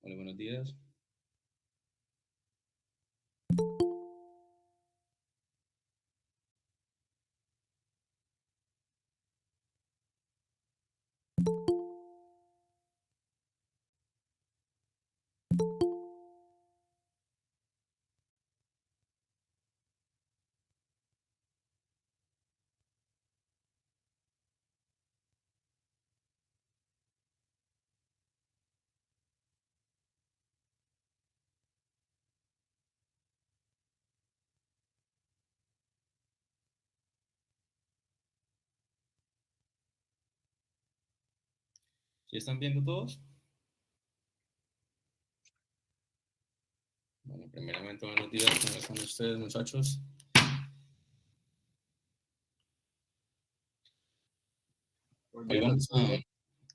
Hola, buenos días. ¿Sí están viendo todos? Bueno, primeramente, buenos días. ¿Cómo están ustedes, muchachos? Hoy vamos a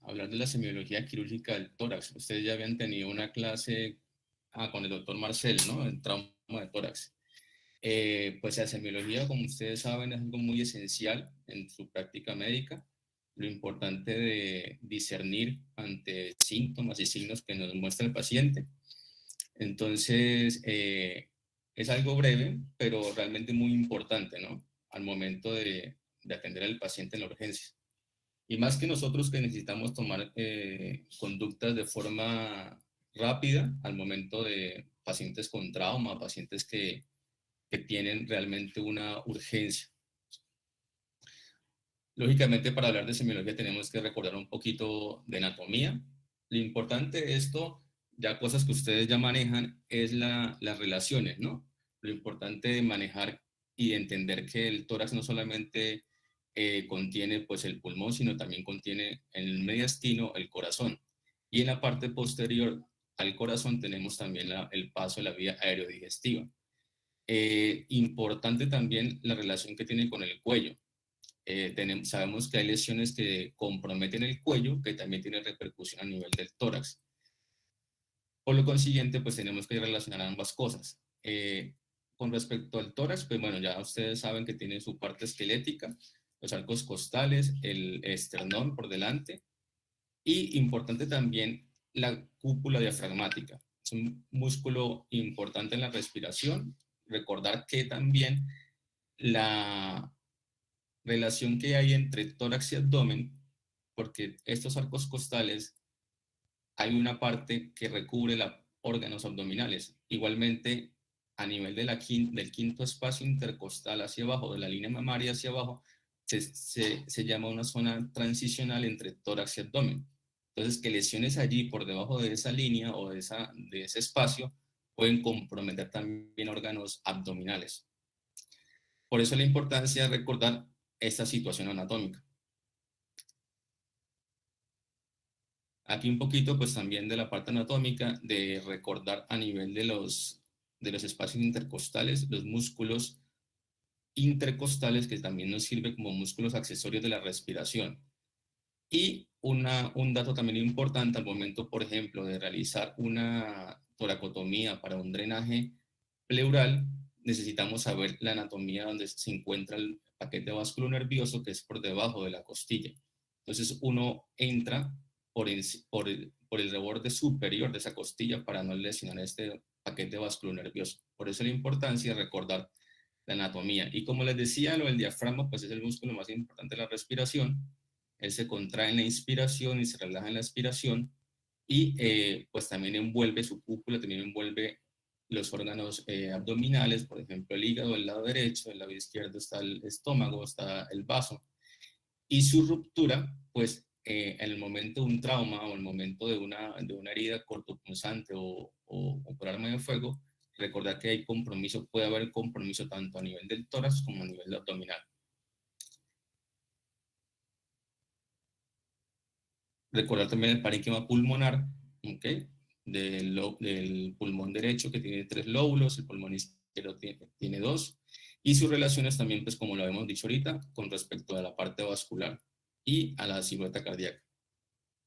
hablar de la semiología quirúrgica del tórax. Ustedes ya habían tenido una clase con el doctor Marcel, ¿no? El trauma de tórax. Pues la semiología, como ustedes saben, es algo muy esencial en su práctica médica. Lo importante de discernir ante síntomas y signos que nos muestra el paciente. Entonces, es algo breve, pero realmente muy importante, ¿no? Al momento de atender al paciente en la urgencia. Y más que nosotros que necesitamos tomar conductas de forma rápida al momento de pacientes con trauma, pacientes que tienen realmente una urgencia. Lógicamente, para hablar de semiología tenemos que recordar un poquito de anatomía. Lo importante de esto, ya cosas que ustedes ya manejan, es las relaciones, ¿no? Lo importante de manejar y de entender que el tórax no solamente contiene pues el pulmón, sino también contiene en el mediastino el corazón. Y en la parte posterior al corazón tenemos también el paso de la vía aerodigestiva. Importante también la relación que tiene con el cuello. Sabemos que hay lesiones que comprometen el cuello, que también tienen repercusión a nivel del tórax. Por lo consiguiente, pues tenemos que relacionar ambas cosas. Con respecto al tórax, pues bueno, ya ustedes saben que tiene su parte esquelética, los arcos costales, el esternón por delante, y importante también la cúpula diafragmática. Es un músculo importante en la respiración. Recordar que también la relación que hay entre tórax y abdomen, porque estos arcos costales hay una parte que recubre los órganos abdominales. Igualmente, a nivel del quinto espacio intercostal hacia abajo, de la línea mamaria hacia abajo, se llama una zona transicional entre tórax y abdomen. Entonces, que lesiones allí por debajo de esa línea o de ese espacio pueden comprometer también órganos abdominales. Por eso la importancia de recordar esta situación anatómica. Aquí un poquito pues también de la parte anatómica, de recordar a nivel de los espacios intercostales, los músculos intercostales que también nos sirven como músculos accesorios de la respiración. Y un dato también importante al momento, por ejemplo, de realizar una toracotomía para un drenaje pleural, necesitamos saber la anatomía donde se encuentra el paquete vascular nervioso, que es por debajo de la costilla. Entonces uno entra por el reborde superior de esa costilla para no lesionar este paquete vascular nervioso. Por eso la importancia de recordar la anatomía. Y como les decía, lo del diafragma, pues es el músculo más importante de la respiración. Él se contrae en la inspiración y se relaja en la expiración. Y pues también envuelve su cúpula, también envuelve los órganos abdominales, por ejemplo, el hígado del lado derecho, del lado izquierdo está el estómago, está el vaso. Y su ruptura, pues en el momento de un trauma o en el momento de una herida cortopunzante o por arma de fuego, recordar que hay compromiso, puede haber compromiso tanto a nivel del tórax como a nivel abdominal. Recordar también el parénquima pulmonar, ¿ok? Del pulmón derecho que tiene 3 lóbulos, el pulmón izquierdo tiene 2, y sus relaciones también, pues como lo hemos dicho ahorita, con respecto a la parte vascular y a la silueta cardíaca.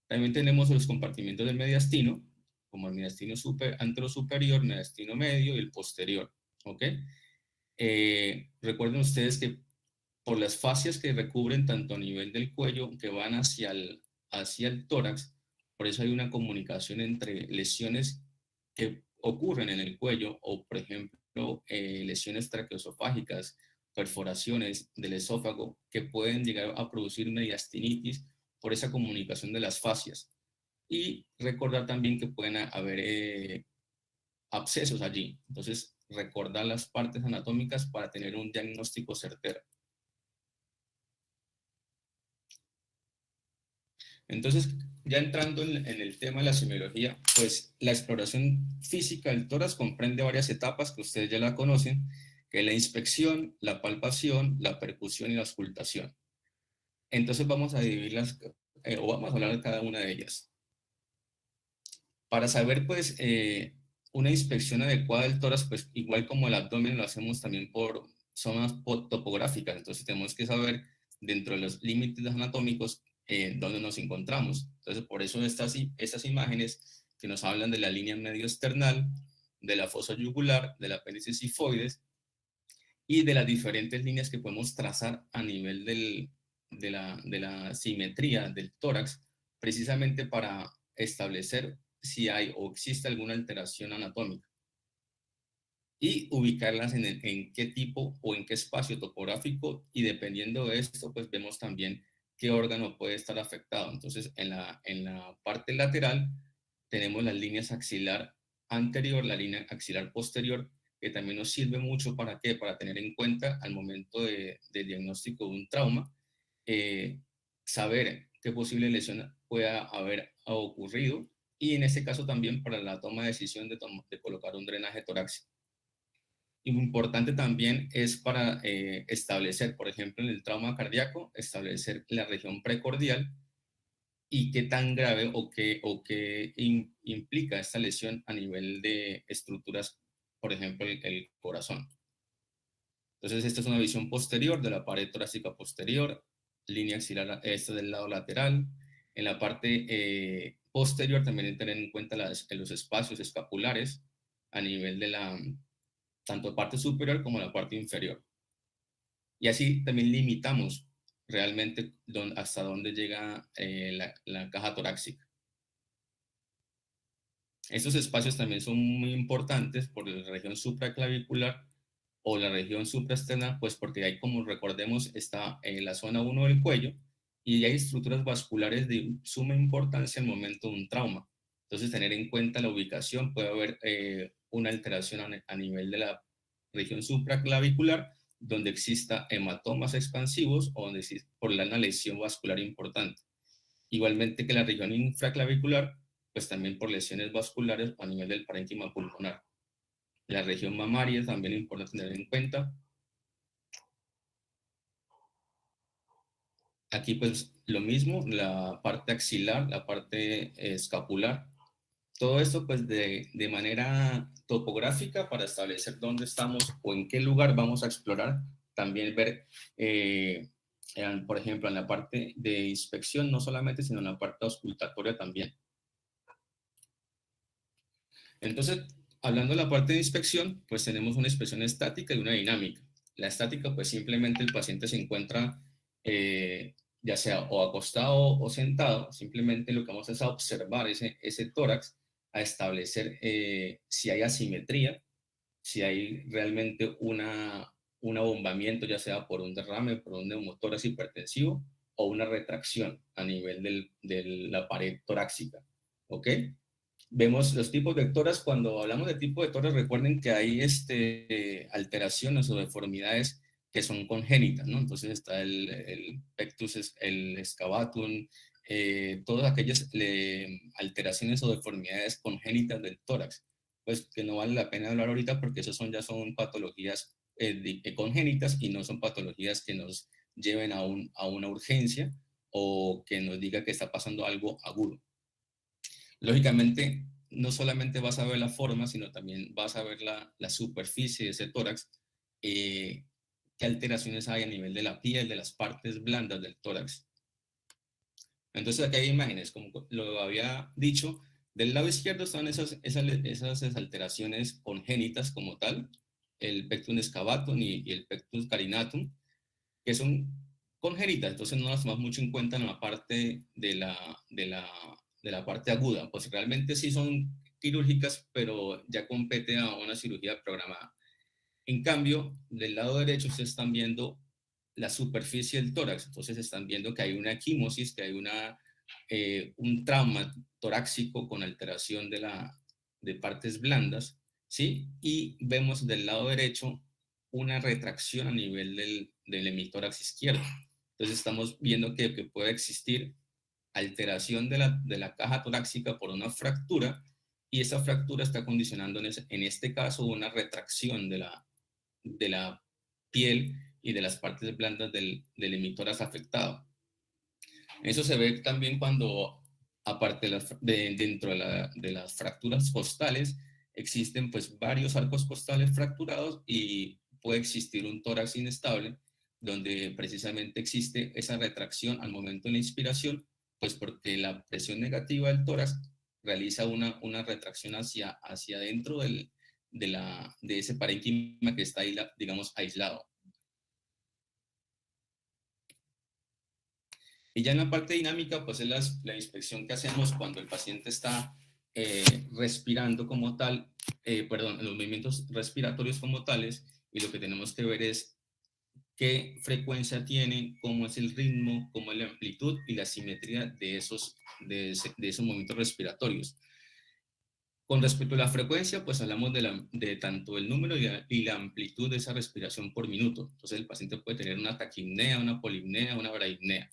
También tenemos los compartimientos del mediastino, como el mediastino anterosuperior, mediastino medio y el posterior, ¿ok? Recuerden ustedes que por las fascias que recubren tanto a nivel del cuello que van hacia el tórax, Por eso hay una comunicación entre lesiones que ocurren en el cuello o, por ejemplo, lesiones traqueoesofágicas, perforaciones del esófago que pueden llegar a producir mediastinitis por esa comunicación de las fascias. Y recordar también que pueden haber abscesos allí. Entonces, recordar las partes anatómicas para tener un diagnóstico certero. Entonces, ya entrando en el tema de la semiología, pues la exploración física del tórax comprende varias etapas que ustedes ya la conocen, que es la inspección, la palpación, la percusión y la auscultación. Entonces vamos a dividirlas, o vamos a hablar de cada una de ellas. Para saber, pues, una inspección adecuada del tórax, pues, igual como el abdomen, lo hacemos también por zonas topográficas. Entonces tenemos que saber, dentro de los límites anatómicos, dónde nos encontramos. Entonces, por eso estas imágenes que nos hablan de la línea medio esternal, de la fosa yugular, del apéndice sifoides y de las diferentes líneas que podemos trazar a nivel de la simetría del tórax, precisamente para establecer si hay o existe alguna alteración anatómica y ubicarlas en qué tipo o en qué espacio topográfico, y dependiendo de esto, pues vemos también qué órgano puede estar afectado. Entonces, en la parte lateral tenemos las líneas axilar anterior, la línea axilar posterior, que también nos sirve mucho para qué, para tener en cuenta al momento del diagnóstico de un trauma, eh, saber qué posible lesión pueda haber ocurrido, y en este caso también para la toma de decisión de colocar un drenaje torácico. Importante también es para establecer, por ejemplo, en el trauma cardíaco, establecer la región precordial y qué tan grave o qué implica esta lesión a nivel de estructuras, por ejemplo, el corazón. Entonces, esta es una visión posterior de la pared torácica posterior, línea axilar, esta del lado lateral. En la parte posterior también tener en cuenta los espacios escapulares a nivel de tanto parte superior como la parte inferior. Y así también limitamos realmente hasta dónde llega la caja torácica. Estos espacios también son muy importantes por la región supraclavicular o la región supraesternal, pues porque ahí, como recordemos, está en la zona 1 del cuello y hay estructuras vasculares de suma importancia al momento de un trauma. Entonces, tener en cuenta la ubicación, puede haber una alteración a nivel de la región supraclavicular, donde exista hematomas expansivos o donde por una lesión vascular importante. Igualmente que la región infraclavicular, pues también por lesiones vasculares a nivel del parénquima pulmonar. La región mamaria también es importante tener en cuenta. Aquí pues lo mismo, la parte axilar, la parte escapular. Todo esto pues de manera topográfica para establecer dónde estamos o en qué lugar vamos a explorar. También ver, por ejemplo, en la parte de inspección, no solamente, sino en la parte auscultatoria también. Entonces, hablando de la parte de inspección, pues tenemos una inspección estática y una dinámica. La estática, pues simplemente el paciente se encuentra ya sea o acostado o sentado, simplemente lo que vamos es a observar ese tórax, a establecer si hay asimetría, si hay realmente un abombamiento, ya sea por un derrame, por un neumotórax hipertensivo o una retracción a nivel de la pared torácica. ¿Ok? Vemos los tipos de ectoras. Cuando hablamos de tipo de ectoras, recuerden que hay alteraciones o deformidades que son congénitas, ¿no? Entonces está el pectus, el excavatum, todas aquellas alteraciones o deformidades congénitas del tórax, pues que no vale la pena hablar ahorita porque esas ya son patologías congénitas y no son patologías que nos lleven a una urgencia o que nos diga que está pasando algo agudo. Lógicamente, no solamente vas a ver la forma, sino también vas a ver la superficie de ese tórax, qué alteraciones hay a nivel de la piel, de las partes blandas del tórax. Entonces aquí hay imágenes, como lo había dicho, del lado izquierdo están esas alteraciones congénitas como tal, el pectus excavatum y el pectus carinatum, que son congénitas, entonces no las tomamos mucho en cuenta en la parte de la la parte aguda, pues realmente sí son quirúrgicas, pero ya compete a una cirugía programada. En cambio, del lado derecho ustedes están viendo la superficie del tórax, entonces están viendo que hay una equimosis, que hay un trauma torácico con alteración de partes blandas, ¿sí? Y vemos del lado derecho una retracción a nivel del hemitórax izquierdo. Entonces estamos viendo que puede existir alteración de la caja torácica por una fractura, y esa fractura está condicionando en este caso una retracción de la piel y de las partes blandas del hemitórax afectado. Eso se ve también cuando, aparte dentro de las fracturas costales, existen pues varios arcos costales fracturados y puede existir un tórax inestable, donde precisamente existe esa retracción al momento de la inspiración, pues porque la presión negativa del tórax realiza una retracción hacia adentro de ese parénquima que está ahí, digamos, aislado. Y ya en la parte dinámica, pues es la inspección que hacemos cuando el paciente está respirando como tal, perdón, los movimientos respiratorios como tales, y lo que tenemos que ver es qué frecuencia tiene, cómo es el ritmo, cómo es la amplitud y la simetría de esos movimientos respiratorios. Con respecto a la frecuencia, pues hablamos de tanto el número y la amplitud de esa respiración por minuto. Entonces el paciente puede tener una taquipnea, una polipnea, una braipnea.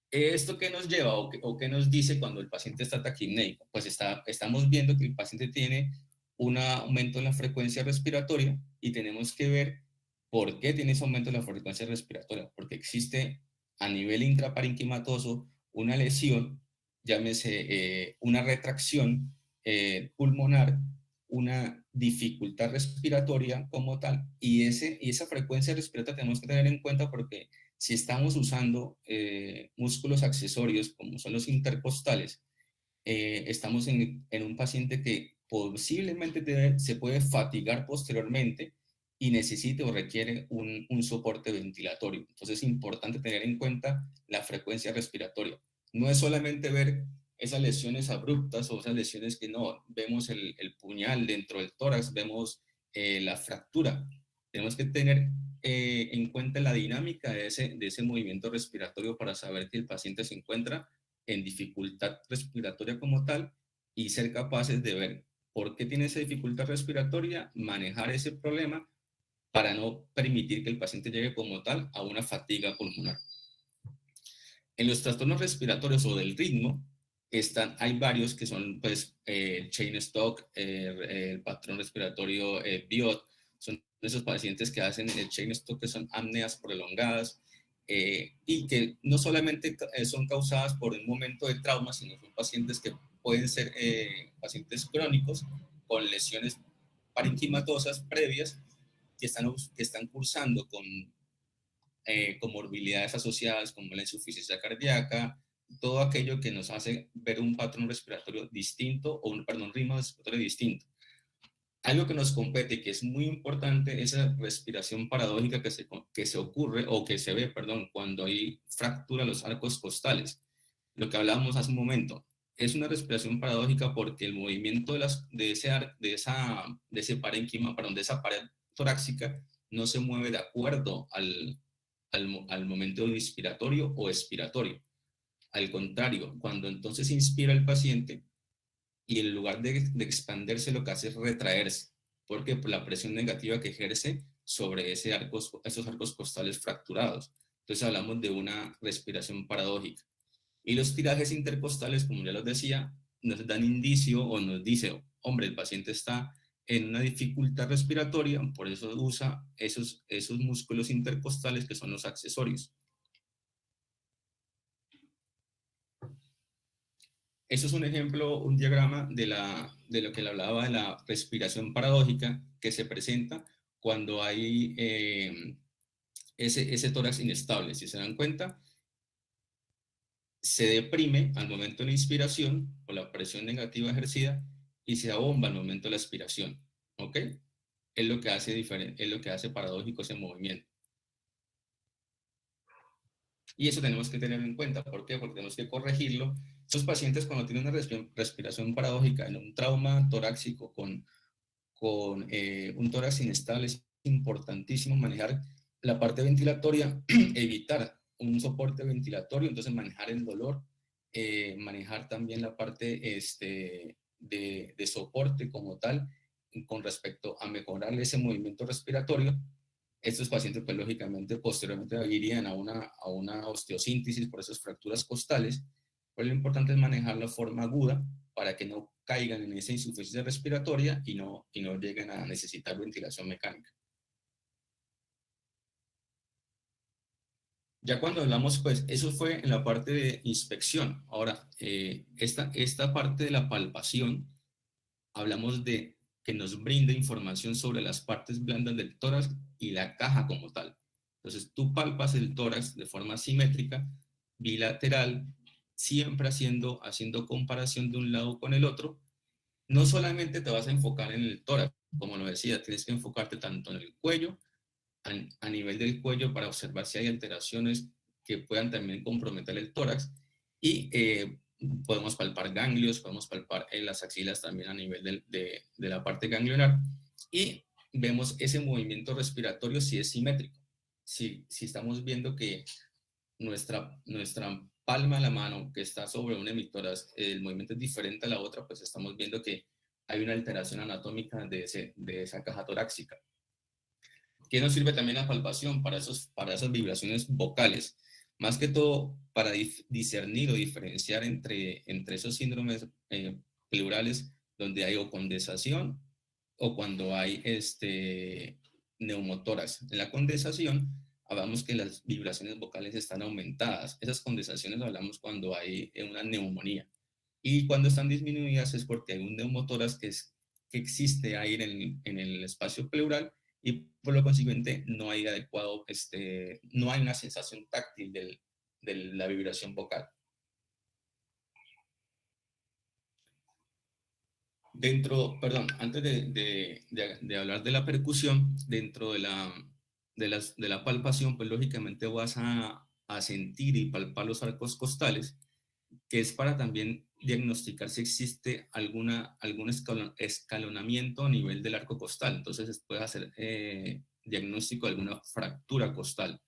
¿Esto qué nos lleva o qué nos dice cuando el paciente está taquipnéico? Pues estamos viendo que el paciente tiene un aumento en la frecuencia respiratoria, y tenemos que ver por qué tiene ese aumento en la frecuencia respiratoria. Porque existe a nivel intraparenquimatoso una lesión, llámese una retracción pulmonar, una dificultad respiratoria como tal, y esa frecuencia respiratoria tenemos que tener en cuenta, porque si estamos usando músculos accesorios como son los intercostales, estamos en un paciente que posiblemente se puede fatigar posteriormente y necesite o requiere un soporte ventilatorio. Entonces es importante tener en cuenta la frecuencia respiratoria. No es solamente ver esas lesiones abruptas o esas lesiones que no, vemos el puñal dentro del tórax, vemos la fractura. Tenemos que tener en cuenta la dinámica de ese movimiento respiratorio para saber que el paciente se encuentra en dificultad respiratoria como tal, y ser capaces de ver por qué tiene esa dificultad respiratoria, manejar ese problema para no permitir que el paciente llegue como tal a una fatiga pulmonar. En los trastornos respiratorios o del ritmo, hay varios que son pues Cheyne-Stokes, el patrón respiratorio Biot. Son esos pacientes que hacen el Cheyne-Stokes, que son apneas prolongadas, y que no solamente son causadas por un momento de trauma, sino son pacientes que pueden ser pacientes crónicos con lesiones parenquimatosas previas que están cursando con comorbilidades asociadas como la insuficiencia cardíaca, todo aquello que nos hace ver un patrón respiratorio distinto o un ritmo respiratorio distinto. Algo que nos compete y que es muy importante es esa respiración paradójica que se ocurre o que se ve, perdón, cuando hay fractura a los arcos costales. Lo que hablábamos hace un momento, es una respiración paradójica porque el movimiento de ese parénquima, perdón, de esa pared torácica no se mueve de acuerdo al momento inspiratorio o expiratorio. Al contrario, cuando entonces inspira el paciente, y en lugar de expandirse, lo que hace es retraerse, porque por la presión negativa que ejerce sobre esos arcos costales fracturados. Entonces hablamos de una respiración paradójica. Y los tirajes intercostales, como ya los decía, nos dan indicio o nos dice, hombre, el paciente está en una dificultad respiratoria, por eso usa esos músculos intercostales que son los accesorios. Eso es un ejemplo, un diagrama de lo que le hablaba de la respiración paradójica que se presenta cuando hay ese tórax inestable. Si se dan cuenta, se deprime al momento de la inspiración por la presión negativa ejercida y se abomba al momento de la expiración. ¿Ok? Es lo que hace diferente, es lo que hace paradójico ese movimiento. Y eso tenemos que tenerlo en cuenta. ¿Por qué? Porque tenemos que corregirlo. Estos pacientes cuando tienen una respiración paradójica en un trauma torácico con un tórax inestable, es importantísimo manejar la parte ventilatoria, evitar un soporte ventilatorio, entonces manejar el dolor, manejar también la parte de soporte como tal, con respecto a mejorar ese movimiento respiratorio. Estos pacientes, pues lógicamente, posteriormente irían a una osteosíntesis por esas fracturas costales, pero lo importante es manejar la forma aguda para que no caigan en esa insuficiencia respiratoria y no lleguen a necesitar ventilación mecánica. Ya cuando hablamos, pues eso fue en la parte de inspección. Ahora, esta parte de la palpación, hablamos de que nos brinda información sobre las partes blandas del tórax y la caja como tal. Entonces, tú palpas el tórax de forma simétrica, bilateral, siempre haciendo comparación de un lado con el otro. No solamente te vas a enfocar en el tórax, como lo decía, tienes que enfocarte tanto en el cuello, a nivel del cuello, para observar si hay alteraciones que puedan también comprometer el tórax. Y podemos palpar ganglios, podemos palpar en las axilas también a nivel de la parte ganglionar. Y vemos ese movimiento respiratorio si es simétrico. Si estamos viendo que nuestra palma de la mano que está sobre un emitórax, el movimiento es diferente a la otra, pues estamos viendo que hay una alteración anatómica de esa caja torácica. ¿Qué nos sirve también la palpación para esas vibraciones vocales? Más que todo para discernir o diferenciar entre esos síndromes pleurales donde hay o condensación o cuando hay neumotórax. En la condensación hablamos que las vibraciones vocales están aumentadas. Esas condensaciones hablamos cuando hay una neumonía. Y cuando están disminuidas es porque hay un neumotórax que existe aire en el espacio pleural y por lo consiguiente no hay no hay una sensación táctil de la vibración vocal. Antes de hablar de la percusión, dentro de la palpación, pues lógicamente vas a sentir y palpar los arcos costales, que es para también diagnosticar si existe algún escalonamiento a nivel del arco costal. Entonces puede hacer diagnóstico de alguna fractura costal.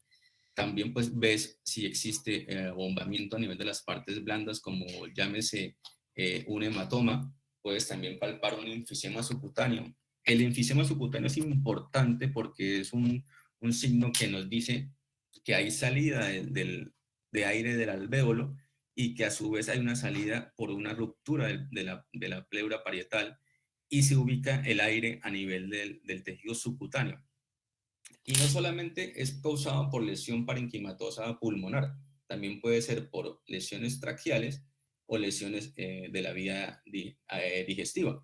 También pues ves si existe abombamiento a nivel de las partes blandas, como llámese un hematoma. Puedes también palpar un enfisema subcutáneo. El enfisema subcutáneo es importante porque es un signo que nos dice que hay salida de aire del alvéolo y que a su vez hay una salida por una ruptura de la pleura parietal y se ubica el aire a nivel del tejido subcutáneo. Y no solamente es causado por lesión parenquimatosa pulmonar, también puede ser por lesiones traqueales o lesiones de la vía digestiva,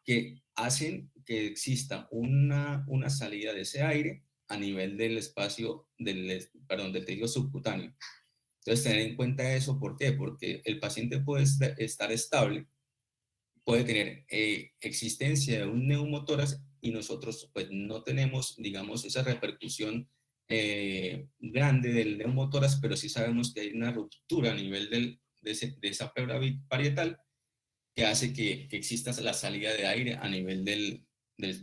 que hacen que exista una salida de ese aire a nivel del espacio, del tejido subcutáneo. Entonces, tener en cuenta eso, ¿por qué? Porque el paciente puede estar estable, puede tener existencia de un neumotórax y nosotros pues no tenemos, digamos, esa repercusión grande del neumotórax, pero sí sabemos que hay una ruptura a nivel de esa pleura parietal que hace que exista la salida de aire a nivel del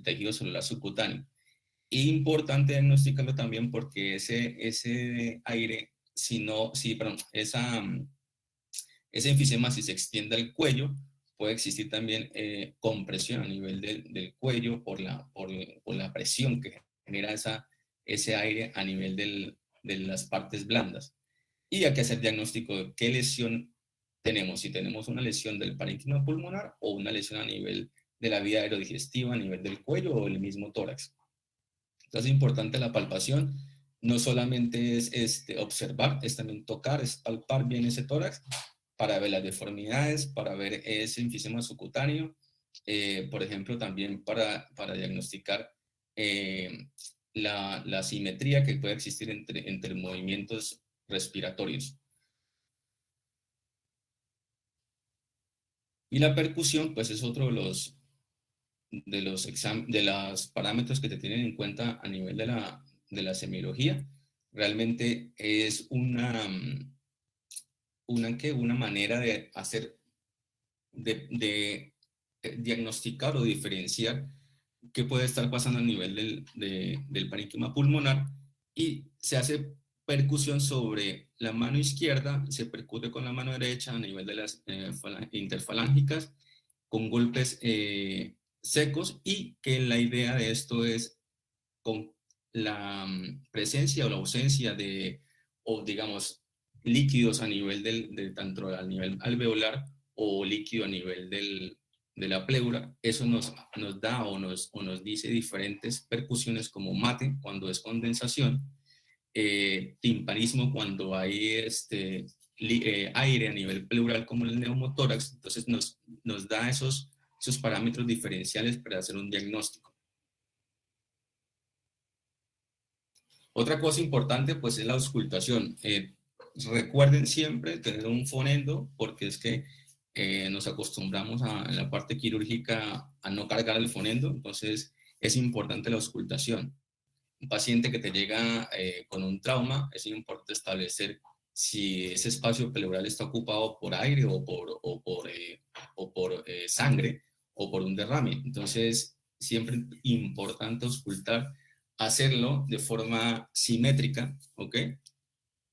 tejido celular subcutáneo. Y importante diagnosticarlo también porque ese aire, ese enfisema, si se extiende al cuello, puede existir también compresión a nivel del cuello por la presión que genera ese aire a nivel de las partes blandas. Y hay que hacer diagnóstico de qué lesión tenemos, si tenemos una lesión del parénquima pulmonar o una lesión a nivel de la vía aerodigestiva, a nivel del cuello o el mismo tórax. Entonces es importante la palpación, no solamente es observar, es también tocar, es palpar bien ese tórax para ver las deformidades, para ver ese enfisema subcutáneo, por ejemplo, también para diagnosticar la simetría que puede existir entre movimientos respiratorios. Y la percusión, pues es otro de los parámetros que te tienen en cuenta a nivel de la semiología. realmente es una manera de hacer, de diagnosticar o diferenciar qué puede estar pasando a nivel del parénquima pulmonar, y se hace percusión sobre la mano izquierda, se percute con la mano derecha a nivel de las interfalángicas, con golpes secos, y que la idea de esto es con la presencia o la ausencia de, o digamos, líquidos a nivel tanto a nivel alveolar o líquido a nivel de la pleura, eso nos da o nos dice diferentes percusiones como mate cuando es condensación, timpanismo cuando hay aire a nivel pleural como el neumotórax. Entonces nos da esos parámetros diferenciales para hacer un diagnóstico. Otra cosa importante pues es la auscultación. Recuerden siempre tener un fonendo, porque es que nos acostumbramos en la parte quirúrgica a no cargar el fonendo, entonces es importante la auscultación. Un paciente que te llega con un trauma, es importante establecer si ese espacio pleural está ocupado por aire o por sangre o por un derrame. Entonces, siempre es importante auscultar, hacerlo de forma simétrica, ¿ok?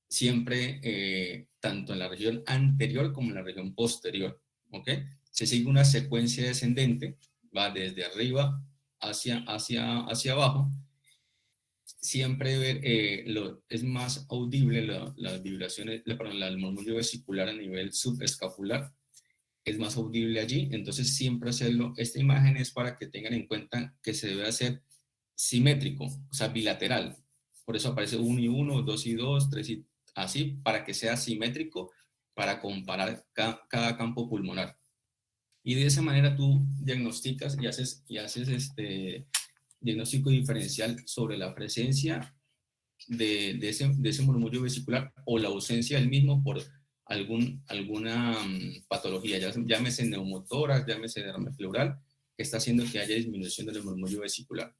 Siempre, tanto en la región anterior como en la región posterior, ¿ok? Se sigue una secuencia descendente, va desde arriba hacia abajo. Siempre es más audible las vibraciones, perdón, el murmullo vesicular a nivel subescapular, es más audible allí. Entonces siempre hacerlo. Esta imagen es para que tengan en cuenta que se debe hacer simétrico, o sea, bilateral. Por eso aparece 1 y 1, 2 y 2, 3 y así, para que sea simétrico, para comparar cada campo pulmonar. Y de esa manera tú diagnosticas y haces diagnóstico diferencial sobre la presencia de ese murmullo vesicular o la ausencia del mismo por alguna patología, llámese neumotórax, llámese derrame pleural, que está haciendo que haya disminución del murmullo vesicular.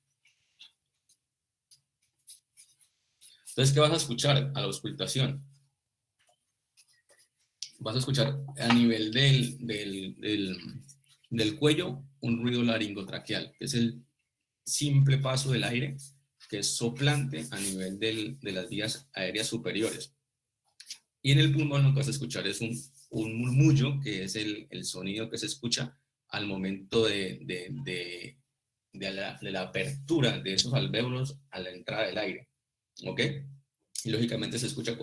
Entonces, ¿qué vas a escuchar a la auscultación? Vas a escuchar a nivel del cuello un ruido laringotraqueal, que es el simple paso del aire, que es soplante a nivel de las vías aéreas superiores. Y en el pulmón lo que vas a escuchar es un murmullo, que es el sonido que se escucha al momento de la apertura de esos alvéolos a la entrada del aire. ¿Ok? Y lógicamente se escucha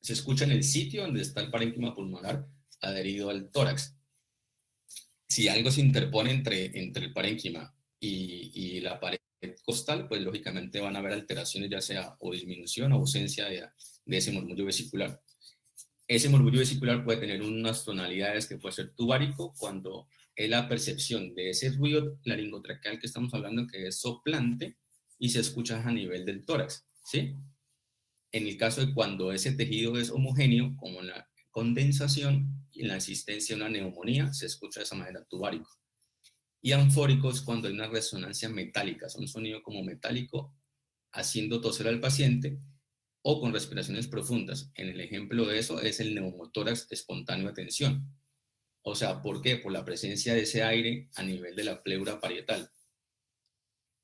se escucha en el sitio donde está el parénquima pulmonar adherido al tórax. Si algo se interpone entre el parénquima y la pared costal, pues lógicamente van a haber alteraciones, ya sea o disminución o ausencia de ese murmullo vesicular. Ese murmullo vesicular puede tener unas tonalidades que puede ser tubárico, cuando es la percepción de ese ruido laringotraqueal que estamos hablando, que es soplante y se escucha a nivel del tórax, ¿sí? En el caso de cuando ese tejido es homogéneo, como la condensación y la existencia de una neumonía, se escucha de esa manera tubárico. Y anfórico es cuando hay una resonancia metálica, es un sonido como metálico haciendo toser al paciente o con respiraciones profundas. En el ejemplo de eso es el neumotórax espontáneo de tensión. O sea, ¿por qué? Por la presencia de ese aire a nivel de la pleura parietal.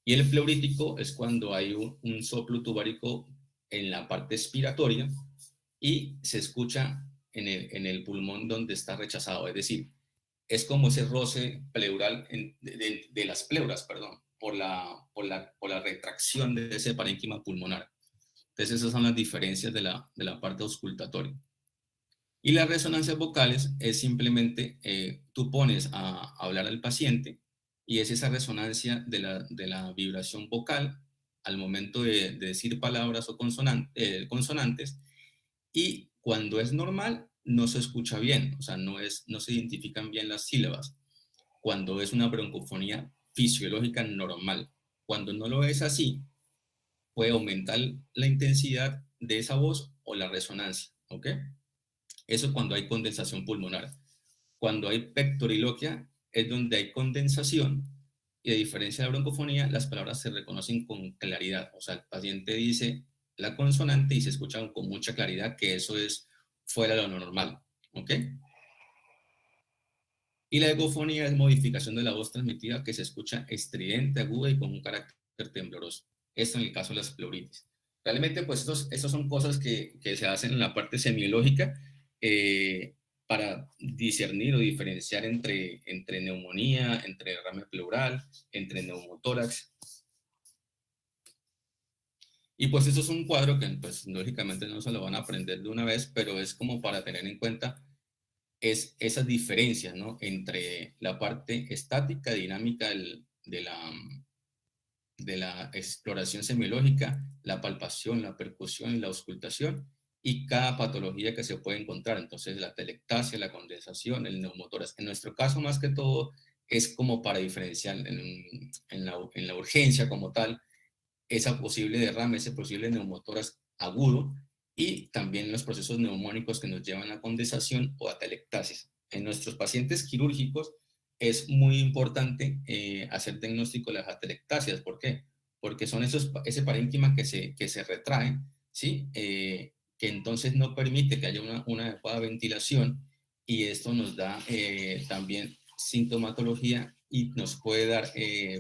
Y el pleurítico es cuando hay un soplo tubárico en la parte expiratoria y se escucha en el pulmón donde está rechazado. Es decir, es como ese roce pleural de las pleuras, perdón, por la retracción de ese parénquima pulmonar. Entonces esas son las diferencias de la parte auscultatoria. Y las resonancias vocales es simplemente, tú pones a hablar al paciente y es esa resonancia de la vibración vocal al momento de decir palabras o consonantes, y cuando es normal no se escucha bien, o sea, no se identifican bien las sílabas. Cuando es una broncofonía fisiológica normal. Cuando no lo es así, puede aumentar la intensidad de esa voz o la resonancia, ¿ok? Eso cuando hay condensación pulmonar. Cuando hay pectoriloquia es donde hay condensación y a diferencia de la broncofonía, las palabras se reconocen con claridad. O sea, el paciente dice la consonante y se escucha con mucha claridad que eso es fuera de lo normal. ¿Ok? Y la egofonía es modificación de la voz transmitida que se escucha estridente, aguda y con un carácter tembloroso. Esto en el caso de las pleuritis. Realmente, pues, estos son cosas que se hacen en la parte semiológica eh, para discernir o diferenciar entre neumonía, entre derrame pleural, entre neumotórax. Y pues eso es un cuadro que, pues, lógicamente no se lo van a aprender de una vez, pero es como para tener en cuenta es esas diferencias, ¿no? Entre la parte estática, dinámica de la exploración semiológica, la palpación, la percusión y la auscultación, y cada patología que se puede encontrar. Entonces, la telectasia, la condensación, el neumotórax. En nuestro caso, más que todo, es como para diferenciar en la urgencia como tal, esa posible derrame, ese posible neumotórax agudo, y también los procesos neumónicos que nos llevan a condensación o a telectasis. En nuestros pacientes quirúrgicos es muy importante hacer diagnóstico de las atelectasias. ¿Por qué? Porque son ese parénquima que se retrae, ¿sí? Que entonces no permite que haya una adecuada ventilación, y esto nos da también sintomatología y nos puede dar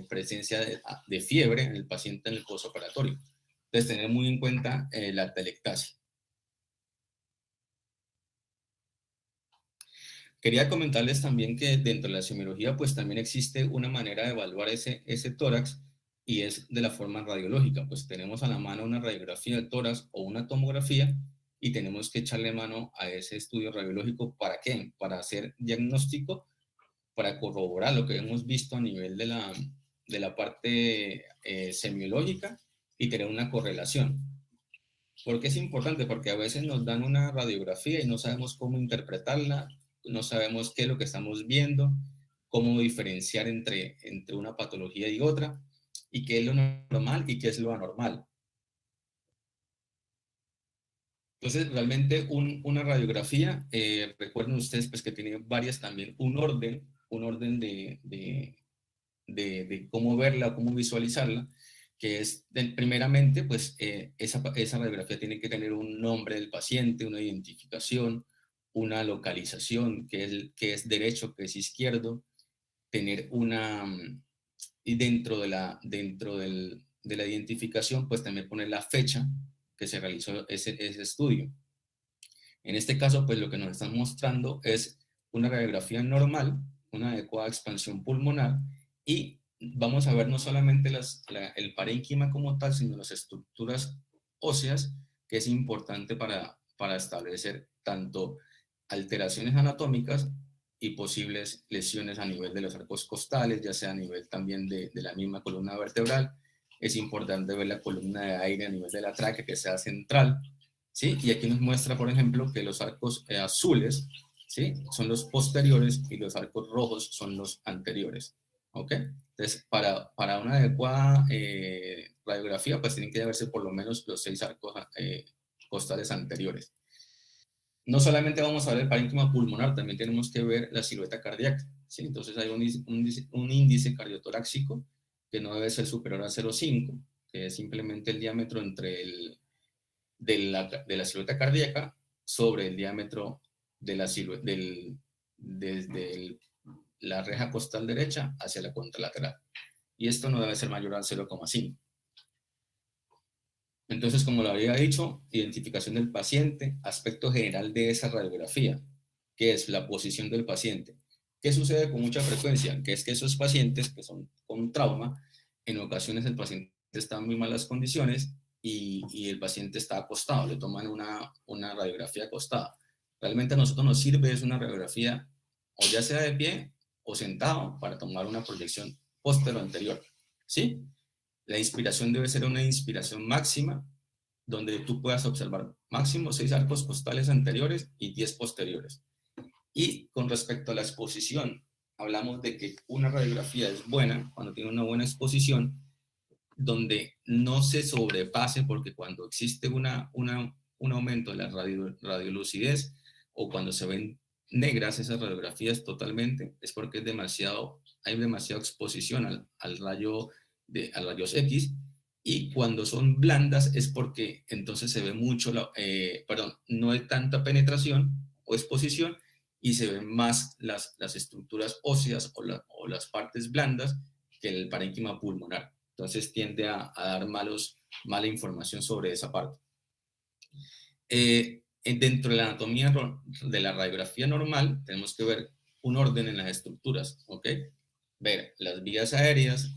presencia de fiebre en el paciente en el postoperatorio. Entonces, tener muy en cuenta la atelectasia. Quería comentarles también que dentro de la semiología, pues también existe una manera de evaluar ese tórax, y es de la forma radiológica. Pues tenemos a la mano una radiografía del tórax o una tomografía, y tenemos que echarle mano a ese estudio radiológico. ¿Para qué? Para hacer diagnóstico, para corroborar lo que hemos visto a nivel de la parte semiológica, y tener una correlación. ¿Por qué es importante? Porque a veces nos dan una radiografía y no sabemos cómo interpretarla, no sabemos qué es lo que estamos viendo, cómo diferenciar entre una patología y otra, y qué es lo normal y qué es lo anormal. Entonces, realmente una radiografía, recuerden ustedes pues que tiene varias también, un orden de cómo verla, cómo visualizarla, que es, primeramente, pues esa radiografía tiene que tener un nombre del paciente, una identificación, una localización, que es derecho, que es izquierdo, tener y de la identificación, pues también poner la fecha que se realizó ese estudio. En este caso, pues lo que nos están mostrando es una radiografía normal, una adecuada expansión pulmonar, y vamos a ver no solamente el parénquima como tal, sino las estructuras óseas, que es importante para establecer tanto alteraciones anatómicas y posibles lesiones a nivel de los arcos costales, ya sea a nivel también de la misma columna vertebral. Es importante ver la columna de aire a nivel de la tráquea, que sea central, ¿sí? Y aquí nos muestra, por ejemplo, que los arcos azules, ¿sí? Son los posteriores, y los arcos rojos son los anteriores. ¿Ok? Entonces, para una adecuada radiografía, pues tienen que verse por lo menos los 6 arcos costales anteriores. No solamente vamos a ver el parénquima pulmonar, también tenemos que ver la silueta cardíaca, ¿sí? Entonces hay un índice cardiotorácico que no debe ser superior a 0,5, que es simplemente el diámetro de la silueta cardíaca sobre el diámetro de la silueta, desde la reja costal derecha hacia la contralateral. Y esto no debe ser mayor al 0,5. Entonces, como lo había dicho, identificación del paciente, aspecto general de esa radiografía, que es la posición del paciente. ¿Qué sucede con mucha frecuencia? Que es que esos pacientes que son con trauma, en ocasiones el paciente está en muy malas condiciones, y el paciente está acostado, le toman una radiografía acostada. Realmente a nosotros nos sirve es una radiografía o ya sea de pie o sentado, para tomar una proyección póstero anterior, ¿sí? La inspiración debe ser una inspiración máxima, donde tú puedas observar máximo 6 arcos costales anteriores y 10 posteriores. Y con respecto a la exposición, hablamos de que una radiografía es buena cuando tiene una buena exposición, donde no se sobrepase, porque cuando existe un aumento de la radiolucidez, o cuando se ven negras esas radiografías totalmente, es porque es demasiado hay demasiada exposición a rayos X, y cuando son blandas es porque entonces se ve mucho, no hay tanta penetración o exposición, y se ven más las estructuras óseas o las partes blandas que el parénquima pulmonar. Entonces tiende a dar mala información sobre esa parte. Dentro de la anatomía de la radiografía normal, tenemos que ver un orden en las estructuras, ¿ok? Ver las vías aéreas,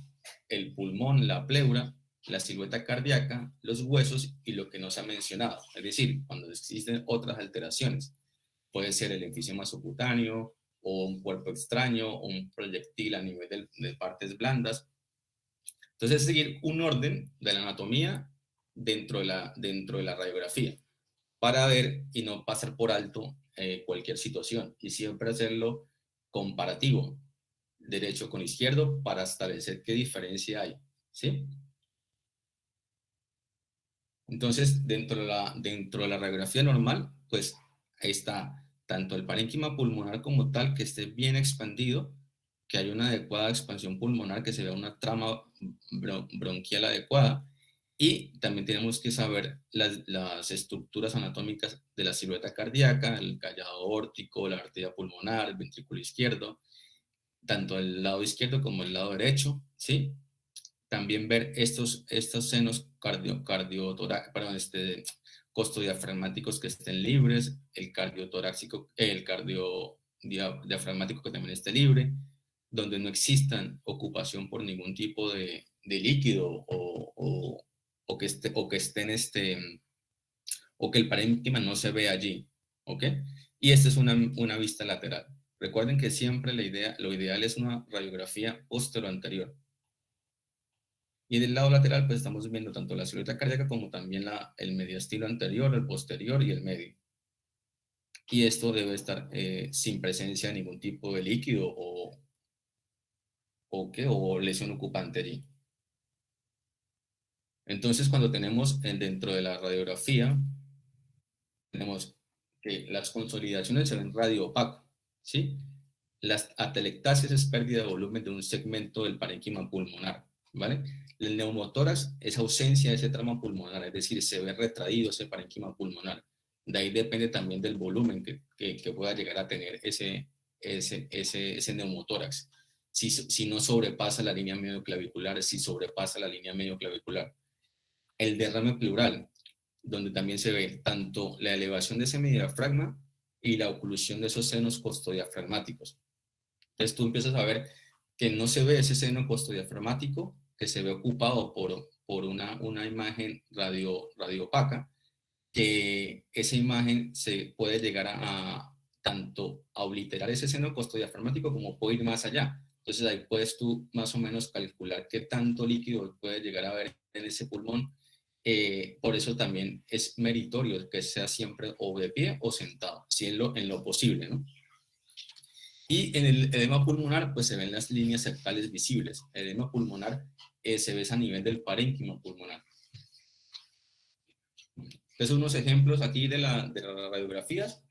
el pulmón, la pleura, la silueta cardíaca, los huesos y lo que no se ha mencionado. Es decir, cuando existen otras alteraciones, puede ser el enfisema subcutáneo, o un cuerpo extraño, o un proyectil a nivel de partes blandas. Entonces, seguir un orden de la anatomía dentro de la radiografía, para ver y no pasar por alto cualquier situación, y siempre hacerlo comparativo, derecho con izquierdo, para establecer qué diferencia hay, ¿sí? Entonces, dentro de la radiografía normal, pues ahí está tanto el parénquima pulmonar como tal, que esté bien expandido, que haya una adecuada expansión pulmonar, que se vea una trama bronquial adecuada, y también tenemos que saber las estructuras anatómicas de la silueta cardíaca, el callado aórtico, la arteria pulmonar, el ventrículo izquierdo, tanto el lado izquierdo como el lado derecho, ¿sí? También ver estos senos costodiafragmáticos que estén libres, el cardiotorácico, el diafragmático que también esté libre, donde no existan ocupación por ningún tipo de líquido, o que el parénquima no se ve allí, ¿ok? Y esta es una vista lateral. Recuerden que siempre lo ideal es una radiografía posterior-anterior. Y del lado lateral, pues estamos viendo tanto la silueta cardíaca como también el mediastilo anterior, el posterior y el medio. Y esto debe estar sin presencia de ningún tipo de líquido o lesión ocupante allí. Entonces, cuando tenemos dentro de la radiografía, tenemos que las consolidaciones se ven radioopaco, ¿sí? Las atelectasias es pérdida de volumen de un segmento del parénquima pulmonar, ¿vale? El neumotórax es ausencia de ese tramo pulmonar, es decir, se ve retraído ese parénquima pulmonar. De ahí depende también del volumen que pueda llegar a tener ese neumotórax. Si no sobrepasa la línea medioclavicular, si sobrepasa la línea medioclavicular. El derrame pleural, donde también se ve tanto la elevación de ese semidiafragma y la oclusión de esos senos costodiafragmáticos. Entonces tú empiezas a ver que no se ve ese seno costodiafragmático, que se ve ocupado por una imagen radioopaca, que esa imagen se puede llegar tanto a obliterar ese seno costodiafragmático como puede ir más allá. Entonces ahí puedes tú más o menos calcular qué tanto líquido puede llegar a haber en ese pulmón. Por eso también es meritorio que sea siempre o de pie o sentado, si en lo posible, ¿no? Y en el edema pulmonar, pues se ven las líneas septales visibles. El edema pulmonar se ve a nivel del parénquima pulmonar. Entonces, unos ejemplos aquí de las radiografías.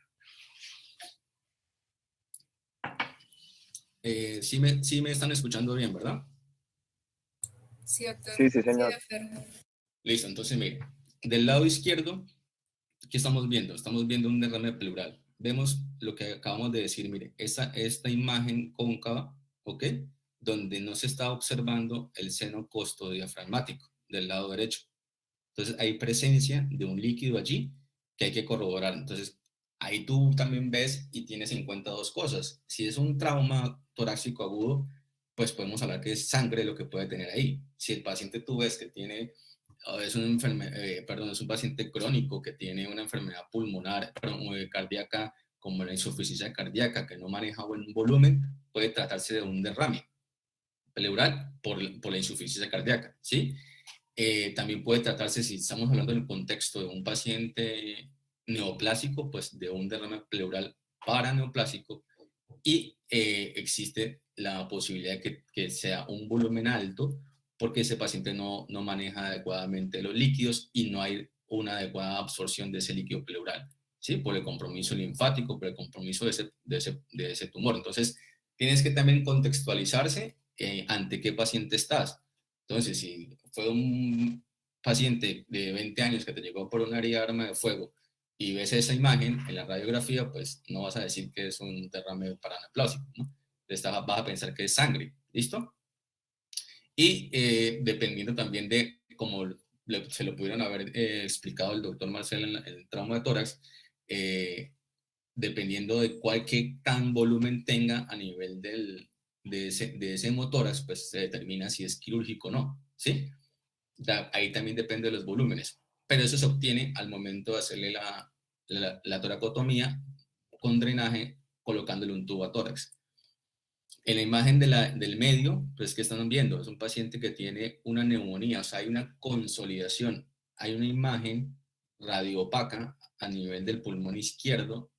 Sí me están escuchando bien, ¿verdad? Sí, doctor. Sí, señor. Listo, entonces mire, del lado izquierdo, ¿qué estamos viendo? Estamos viendo un derrame pleural. Vemos lo que acabamos de decir, mire, esta imagen cóncava, ¿ok? Donde no se está observando el seno costodiafragmático del lado derecho. Entonces hay presencia de un líquido allí que hay que corroborar. Entonces ahí tú también ves y tienes en cuenta dos cosas. Si es un trauma torácico agudo, pues podemos hablar que es sangre lo que puede tener ahí. Si el paciente tú ves que tiene, es un paciente crónico que tiene una enfermedad pulmonar, cardíaca, como la insuficiencia cardíaca, que no maneja buen volumen, puede tratarse de un derrame pleural por la insuficiencia cardíaca, ¿sí? También puede tratarse, si estamos hablando en el contexto de un paciente neoplásico, pues de un derrame pleural paraneoplásico, y existe la posibilidad de que sea un volumen alto porque ese paciente no maneja adecuadamente los líquidos y no hay una adecuada absorción de ese líquido pleural, ¿sí? Por el compromiso linfático, por el compromiso de ese tumor. Entonces, tienes que también contextualizarse ante qué paciente estás. Entonces, si fue un paciente de 20 años que te llegó por una herida de arma de fuego y ves esa imagen en la radiografía, pues no vas a decir que es un derrame paranapláusico, ¿no? Vas a pensar que es sangre, ¿listo? Y dependiendo también de cómo se lo pudieron haber explicado el doctor Marcel en el trauma de tórax, dependiendo de qué tan volumen tenga a nivel de ese hemotórax, pues se determina si es quirúrgico o no, ¿sí? Ahí también depende de los volúmenes, pero eso se obtiene al momento de hacerle la toracotomía con drenaje, colocándole un tubo a tórax. En la imagen del medio, pues, ¿qué están viendo? Es un paciente que tiene una neumonía, o sea, hay una consolidación, hay una imagen radioopaca a nivel del pulmón izquierdo,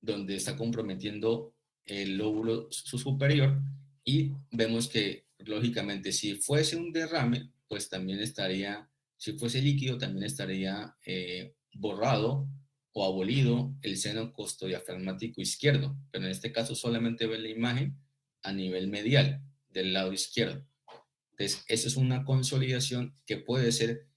donde está comprometiendo el lóbulo superior, y vemos que, lógicamente, si fuese un derrame, pues también estaría, si fuese líquido, también estaría borrado o abolido el seno costodiafragmático izquierdo, pero en este caso solamente ven la imagen a nivel medial del lado izquierdo. Entonces, eso es una consolidación que puede ser.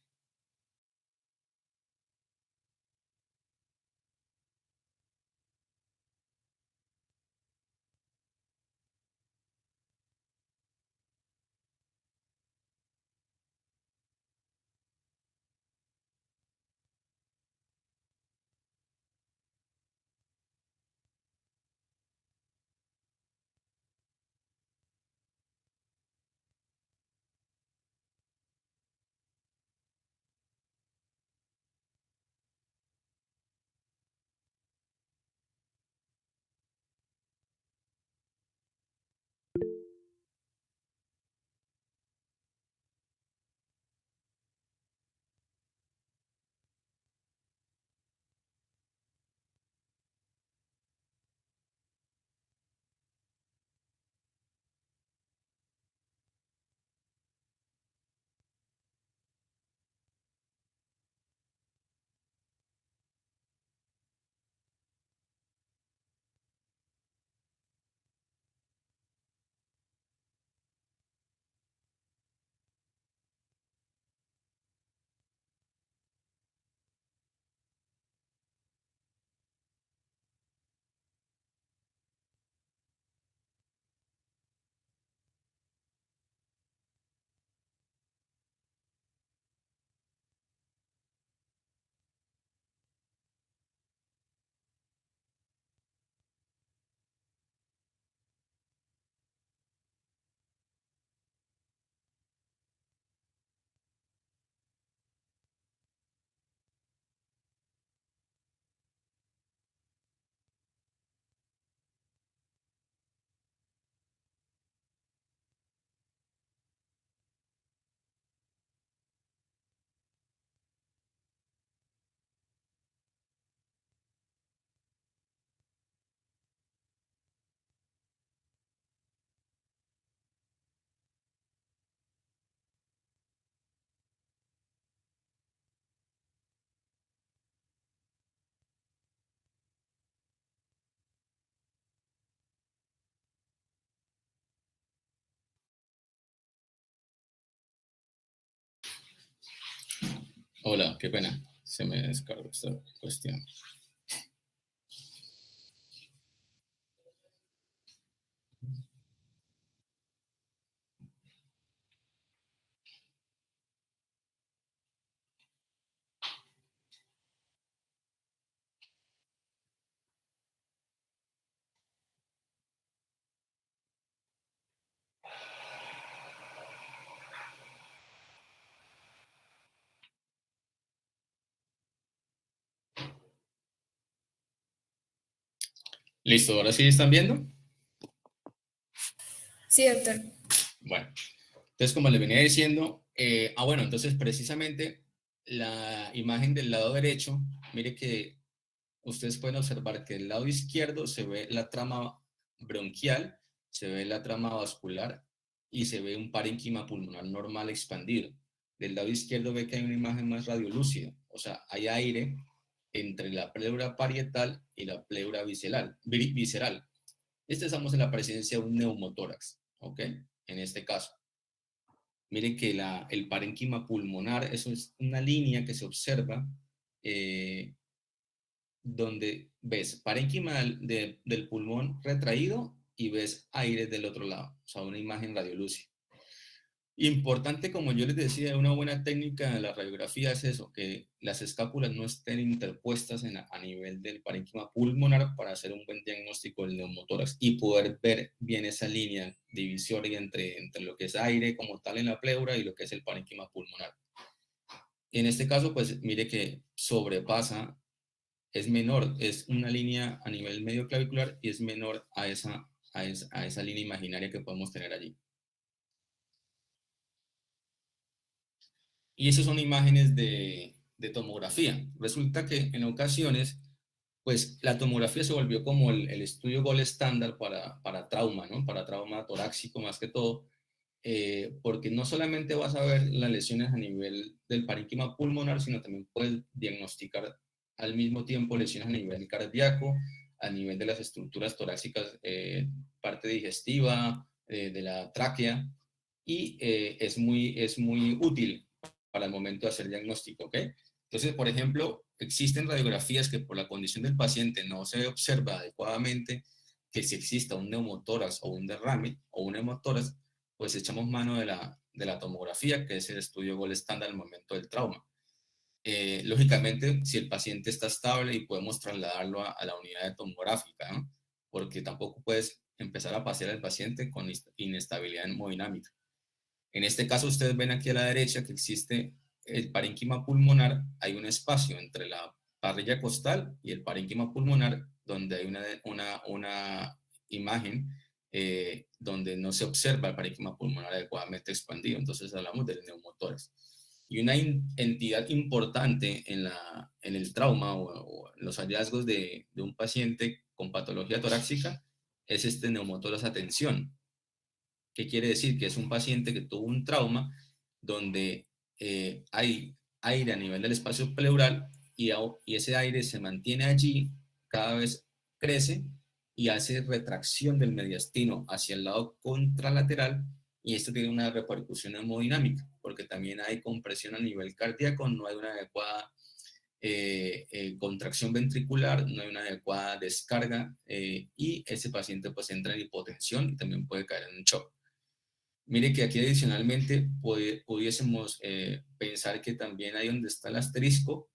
Hola, qué pena, se me descargó esta cuestión. Listo, ahora sí están viendo. Sí, doctor. Bueno, entonces, como les venía diciendo, bueno, entonces precisamente la imagen del lado derecho, mire que ustedes pueden observar que del lado izquierdo se ve la trama bronquial, se ve la trama vascular y se ve un parénquima pulmonar normal expandido. Del lado izquierdo ve que hay una imagen más radiolúcida, o sea, hay aire entre la pleura parietal y la pleura visceral. Estamos en la presencia de un neumotórax, ¿ok? En este caso. Mire que el parénquima pulmonar, eso es una línea que se observa donde ves parénquima del pulmón retraído y ves aire del otro lado, o sea, una imagen radiolúcida. Importante, como yo les decía, una buena técnica de la radiografía es eso, que las escápulas no estén interpuestas a nivel del parénquima pulmonar para hacer un buen diagnóstico del neumotórax y poder ver bien esa línea divisoria entre lo que es aire como tal en la pleura y lo que es el parénquima pulmonar. En este caso, pues mire que sobrepasa, es menor, es una línea a nivel medio clavicular y es menor a esa línea imaginaria que podemos tener allí. Y esas son imágenes de tomografía. Resulta que en ocasiones, pues la tomografía se volvió como el estudio gold estándar para trauma, ¿no? Para trauma torácico más que todo, porque no solamente vas a ver las lesiones a nivel del parénquima pulmonar, sino también puedes diagnosticar al mismo tiempo lesiones a nivel cardíaco, a nivel de las estructuras torácicas, parte digestiva, de la tráquea, y es muy útil para el momento de hacer diagnóstico, ¿ok? Entonces, por ejemplo, existen radiografías que por la condición del paciente no se observa adecuadamente que si exista un neumotórax o un derrame o un hemotórax, pues echamos mano de la tomografía, que es el estudio gold estándar al momento del trauma. Lógicamente, si el paciente está estable y podemos trasladarlo a la unidad tomográfica, ¿no? Porque tampoco puedes empezar a pasear al paciente con inestabilidad hemodinámica. En este caso, ustedes ven aquí a la derecha que existe el parénquima pulmonar, hay un espacio entre la parrilla costal y el parénquima pulmonar, donde hay una imagen donde no se observa el parénquima pulmonar adecuadamente expandido. Entonces hablamos del neumotórax. Y una entidad importante en el trauma o en los hallazgos de un paciente con patología torácica es este neumotórax a tensión. ¿Qué quiere decir? Que es un paciente que tuvo un trauma donde hay aire a nivel del espacio pleural y ese aire se mantiene allí, cada vez crece y hace retracción del mediastino hacia el lado contralateral, y esto tiene una repercusión hemodinámica, porque también hay compresión a nivel cardíaco, no hay una adecuada contracción ventricular, no hay una adecuada descarga y ese paciente pues entra en hipotensión y también puede caer en un shock. Mire que aquí adicionalmente pudiésemos pensar que también ahí donde está el asterisco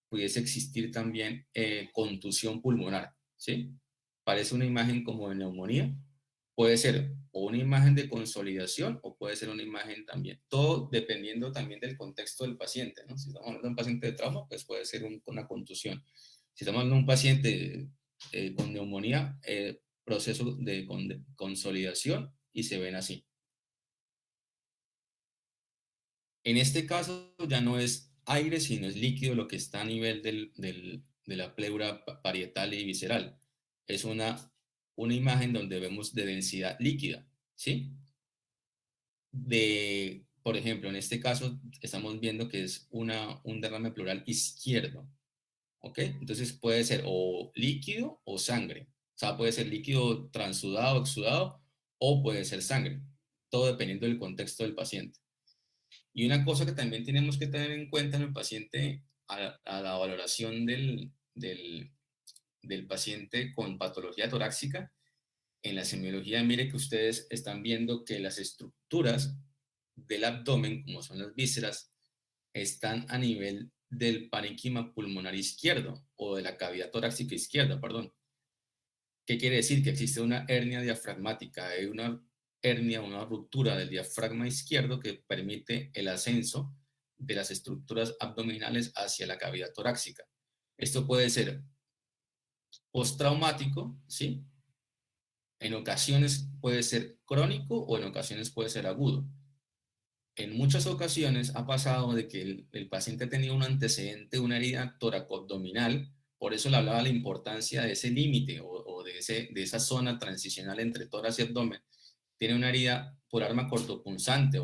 pudiese existir también contusión pulmonar, ¿sí? Parece una imagen como de neumonía, puede ser o una imagen de consolidación o puede ser una imagen también, todo dependiendo también del contexto del paciente, ¿no? Si estamos hablando de un paciente de trauma, pues puede ser una contusión. Si estamos hablando de un paciente con neumonía, proceso de consolidación y se ven así. En este caso ya no es aire, sino es líquido lo que está a nivel de la pleura parietal y visceral. Es una imagen donde vemos de densidad líquida, ¿sí? Por ejemplo, en este caso estamos viendo que es un derrame pleural izquierdo, ¿ok? Entonces puede ser o líquido o sangre. O sea, puede ser líquido transudado, exudado, o puede ser sangre. Todo dependiendo del contexto del paciente. Y una cosa que también tenemos que tener en cuenta en el paciente, a la valoración del paciente con patología torácica, en la semiología, mire que ustedes están viendo que las estructuras del abdomen, como son las vísceras, están a nivel del parénquima pulmonar izquierdo o de la cavidad torácica izquierda, perdón. ¿Qué quiere decir? Que existe una hernia diafragmática, hay una hernia, una ruptura del diafragma izquierdo que permite el ascenso de las estructuras abdominales hacia la cavidad torácica. Esto puede ser postraumático, ¿sí? En ocasiones puede ser crónico o en ocasiones puede ser agudo. En muchas ocasiones ha pasado de que el paciente ha tenido un antecedente, una herida toracoabdominal, por eso le hablaba de la importancia de ese límite o de esa zona transicional entre tórax y abdomen. Tiene una herida por arma cortopunzante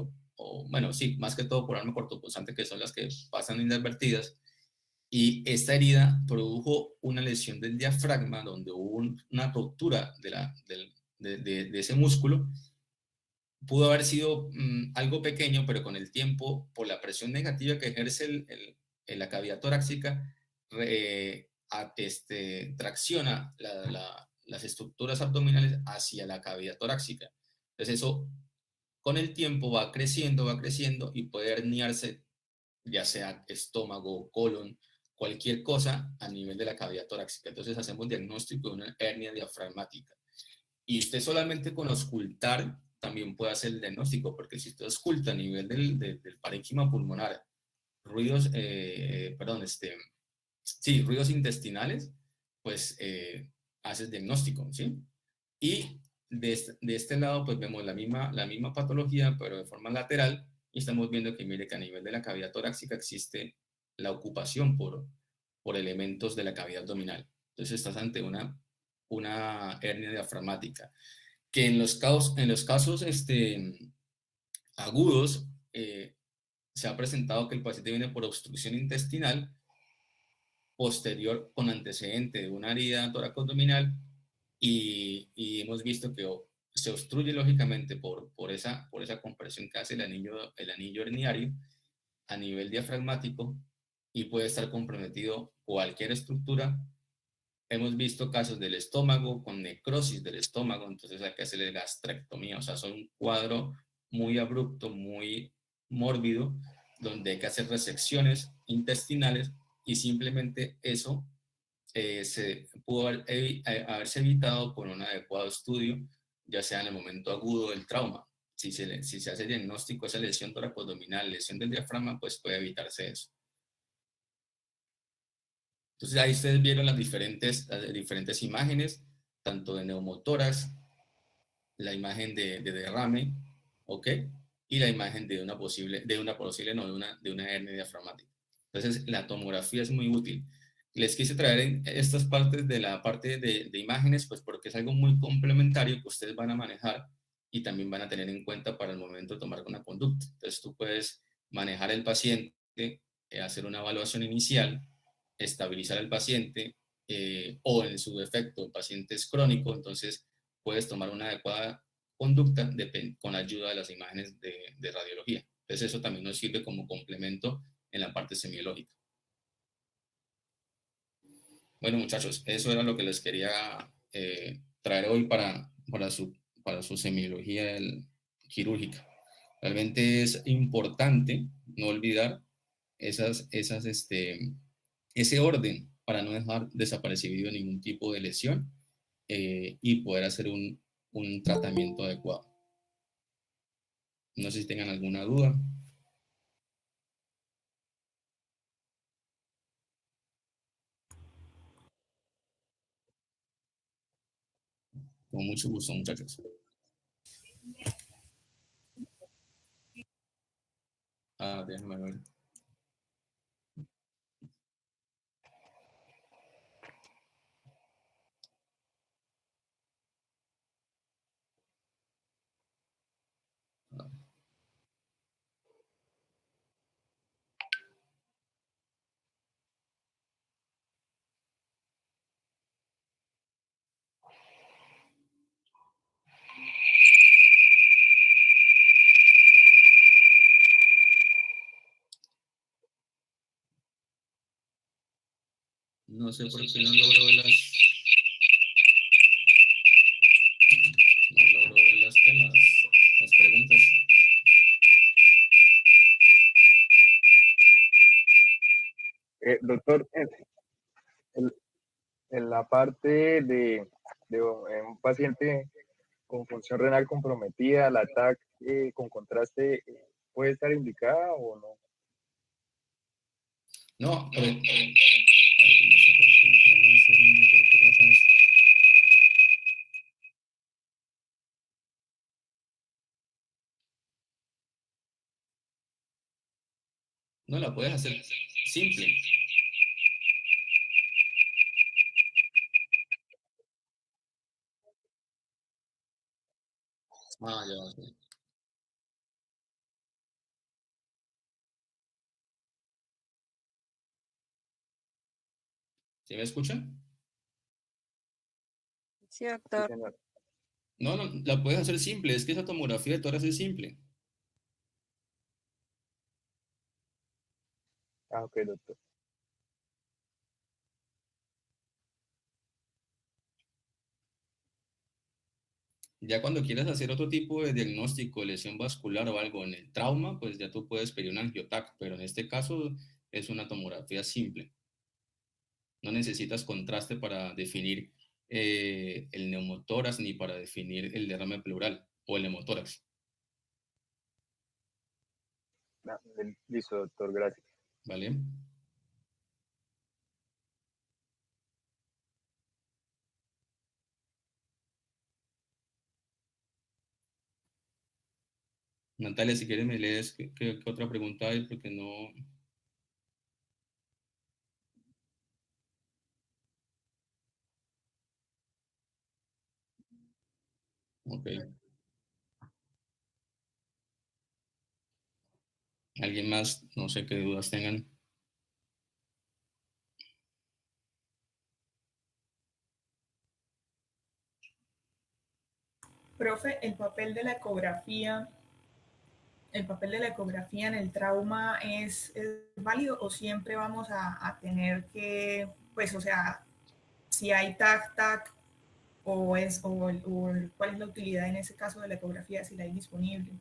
bueno, sí, más que todo por arma cortopunzante, que son las que pasan inadvertidas, y esta herida produjo una lesión del diafragma donde hubo una ruptura de ese músculo, pudo haber sido algo pequeño, pero con el tiempo, por la presión negativa que ejerce la cavidad torácica, tracciona las estructuras abdominales hacia la cavidad torácica. Entonces eso con el tiempo va creciendo y puede herniarse, ya sea estómago, colon, cualquier cosa a nivel de la cavidad torácica. Entonces hacemos diagnóstico de una hernia diafragmática. Y usted solamente con auscultar también puede hacer el diagnóstico, porque si usted ausculta a nivel del parénquima pulmonar, ruidos, ruidos intestinales, pues hace el diagnóstico, ¿sí? Y de este lado, pues vemos la misma patología, pero de forma lateral, y estamos viendo que, mire, que a nivel de la cavidad torácica existe la ocupación por elementos de la cavidad abdominal. Entonces estás ante una hernia diafragmática, que en los casos agudos se ha presentado que el paciente viene por obstrucción intestinal posterior con antecedente de una herida toracoabdominal y hemos visto que se obstruye lógicamente por esa compresión que hace el anillo herniario a nivel diafragmático y puede estar comprometido cualquier estructura. Hemos visto casos del estómago con necrosis del estómago, entonces hay que hacerle gastrectomía, o sea, son un cuadro muy abrupto, muy mórbido, donde hay que hacer resecciones intestinales y simplemente eso se pudo haberse evitado con un adecuado estudio, ya sea en el momento agudo del trauma. Si se hace diagnóstico de esa lesión toracoabdominal, lesión del diafragma, pues puede evitarse eso. Entonces ahí ustedes vieron las diferentes imágenes, tanto de neumotórax, la imagen de derrame, ¿ok? Y la imagen de una hernia diafragmática. Entonces la tomografía es muy útil. Les quise traer estas partes de la parte de imágenes, pues porque es algo muy complementario que ustedes van a manejar y también van a tener en cuenta para el momento de tomar una conducta. Entonces tú puedes manejar el paciente, hacer una evaluación inicial, estabilizar al paciente o en su defecto el paciente es crónico, entonces puedes tomar una adecuada conducta con ayuda de las imágenes de radiología. Entonces eso también nos sirve como complemento en la parte semiológica. Bueno, muchachos, eso era lo que les quería traer hoy para su semiología quirúrgica. Realmente es importante no olvidar ese orden para no dejar desapercibido ningún tipo de lesión y poder hacer un tratamiento adecuado. No sé si tengan alguna duda. Con mucho gusto, muchachos. Déjame ver. No sé por qué no logro ver las preguntas. Doctor, en la parte de un paciente con función renal comprometida, la TAC con contraste, ¿puede estar indicada o no? No, pero no sé por qué. Dame un segundo, ¿por qué pasa esto? No, la puedes hacer simple. Ya, sí. ¿Sí me escuchan? Sí, Sí, doctor. señor. No, no, la puedes hacer simple, es que esa tomografía de tórax es simple. Ah, ok, doctor. Ya cuando quieras hacer otro tipo de diagnóstico, lesión vascular o algo en el trauma, pues ya tú puedes pedir un angiotac, pero en este caso es una tomografía simple. No necesitas contraste para definir el neumotórax ni para definir el derrame pleural o el hemotórax, Ah, listo, doctor, gracias. ¿vale? Natalia, si quieres me lees qué otra pregunta hay, porque no... Ok. ¿Alguien más? No sé qué dudas tengan. Profe, el papel de la ecografía en el trauma es válido o siempre vamos a tener que, pues, o sea, si hay TAC, cuál es la utilidad en ese caso de la ecografía, si la hay disponible.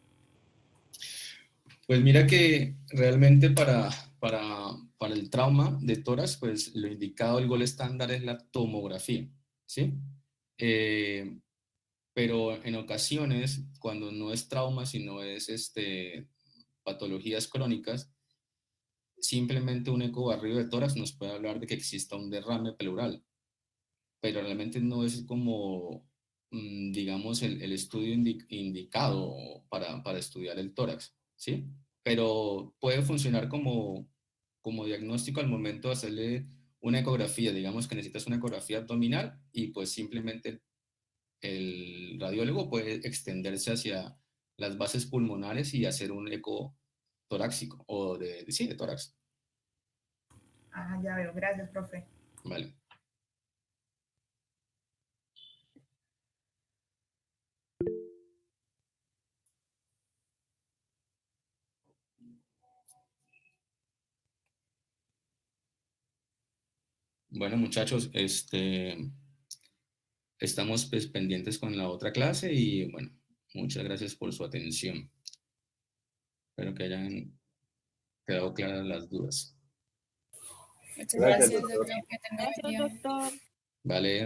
Pues mira que realmente para el trauma de tórax, pues lo indicado, el gol estándar es la tomografía, ¿sí? Eh, pero en ocasiones, cuando no es trauma, sino es patologías crónicas, simplemente un ecobarrido de tórax nos puede hablar de que exista un derrame pleural, pero realmente no es como, digamos, el estudio indicado para estudiar el tórax, ¿sí? Pero puede funcionar como diagnóstico al momento de hacerle una ecografía, digamos que necesitas una ecografía abdominal y pues simplemente el radiólogo puede extenderse hacia las bases pulmonares y hacer un eco torácico o sí, de tórax. Ah, ya veo, gracias, profe. Vale. Bueno, muchachos, estamos pues, pendientes con la otra clase y bueno, muchas gracias por su atención. Espero que hayan quedado claras las dudas. Muchas Gracias, gracias, doctor. doctor. Que tenga buen Gracias, día. doctor. Vale.